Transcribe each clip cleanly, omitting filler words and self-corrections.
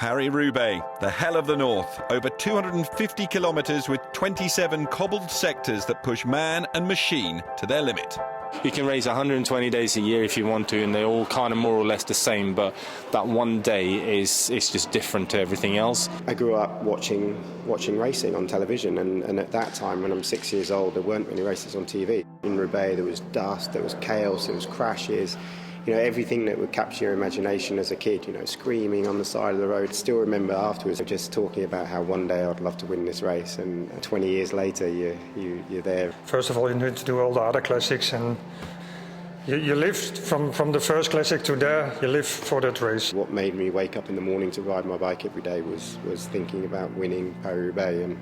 Paris-Roubaix, the hell of the north. Over 250 kilometres with 27 cobbled sectors that push man and machine to their limit. You can race 120 days a year if you want to, and they're all kind of more or less the same, but that one day is just different to everything else. I grew up watching racing on television, and at that time, when I'm 6 years old, there weren't many races on TV. In Roubaix, there was dust, there was chaos, there was crashes. You know, everything that would capture your imagination as a kid, you know, screaming on the side of the road. Still remember afterwards just talking about how one day I'd love to win this race, and 20 years later you're there. First of all, you need to do all the other classics, and you live from the first classic to there, you live for that race. What made me wake up in the morning to ride my bike every day was thinking about winning Paris-Roubaix, and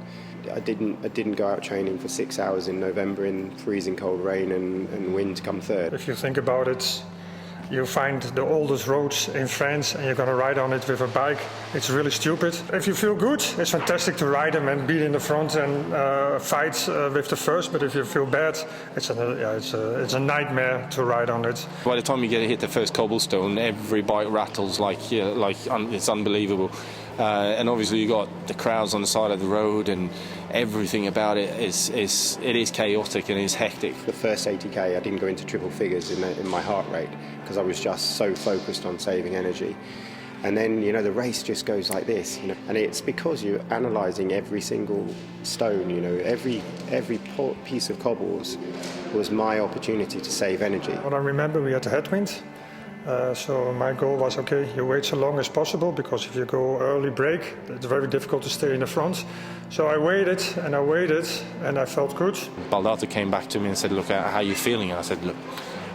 I didn't go out training for 6 hours in November in freezing cold rain and win to come third. If you think about it, you find the oldest roads in France and you're going to ride on it with a bike. It's really stupid. If you feel good, it's fantastic to ride them and be in the front and fight with the first. But if you feel bad, it's a nightmare to ride on it. By the time you get to hit the first cobblestone, every bike rattles like it's unbelievable. And obviously you got the crowds on the side of the road, and everything about it is chaotic and is hectic. The first 80k, I didn't go into triple figures in my heart rate because I was just so focused on saving energy. And then, you know, the race just goes like this, you know, and it's because you're analysing every single stone, you know, every piece of cobbles was my opportunity to save energy. What I remember, we had a headwind. So my goal was, okay, you wait so long as possible, because if you go early break, it's very difficult to stay in the front. So I waited and I felt good. Baldato came back to me and said, look, how are you feeling? And I said, look,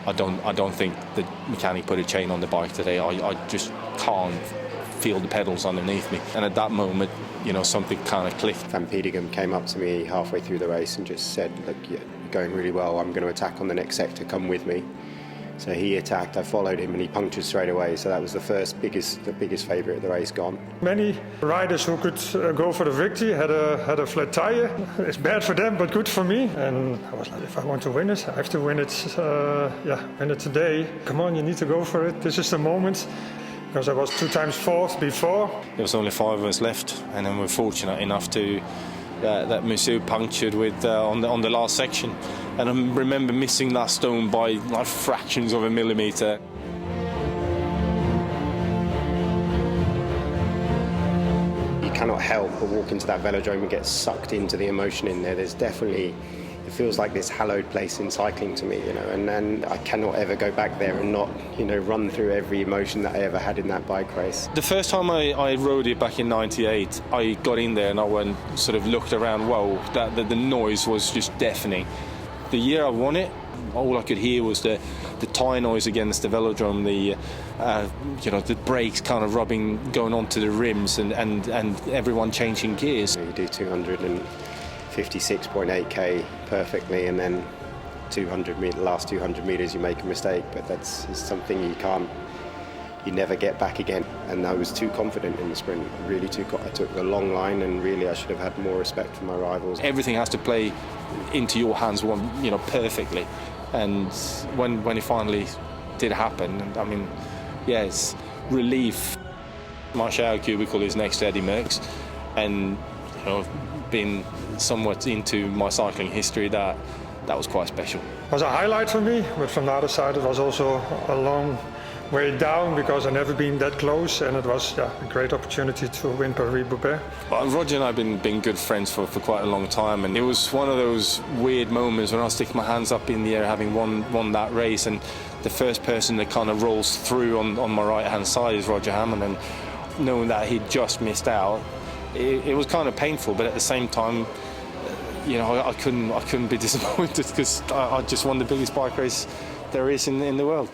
I don't think the mechanic put a chain on the bike today. I just can't feel the pedals underneath me. And at that moment, you know, something kind of clicked. Van Petegem came up to me halfway through the race and just said, look, you're going really well. I'm going to attack on the next sector. Come with me. So he attacked, I followed him, and he punctured straight away. So that was the biggest favourite of the race gone. Many riders who could go for the victory had a flat tyre. It's bad for them, but good for me. And I was like, if I want to win it, I have to win it. Win it today. Come on, you need to go for it. This is the moment. Because I was 2 times fourth before. There was only 5 of us left, and then we're fortunate enough to that Monsieur punctured with on the last section. And I remember missing that stone by like fractions of a millimetre. You cannot help but walk into that velodrome and get sucked into the emotion in there. There's definitely, it feels like this hallowed place in cycling to me, you know, and I cannot ever go back there and not, you know, run through every emotion that I ever had in that bike race. The first time I rode it back in '98, I got in there and I went, sort of looked around, whoa, the noise was just deafening. The year I won it, all I could hear was the tyre noise against the velodrome, the brakes kind of rubbing, going onto the rims, and everyone changing gears. You do 256.8k perfectly, and then last 200 metres you make a mistake, but that's something you never get back again. And I was too confident in the sprint, really I took the long line, and really I should have had more respect for my rivals. Everything has to play into your hands, perfectly. And when it finally did happen, I mean, yeah, it's relief. My shower cubicle is next to Eddie Merckx, and you know, being somewhat into my cycling history, that was quite special. It was a highlight for me, but from the other side it was also a long way down, because I've never been that close, and it was a great opportunity to win Paris-Roubaix. Well, Roger and I have been good friends for quite a long time, and it was one of those weird moments when I stick my hands up in the air having won that race, and the first person that kind of rolls through on my right hand side is Roger Hammond, and knowing that he'd just missed out, it was kind of painful, but at the same time, you know, I couldn't be disappointed, because I just won the biggest bike race there is in the world.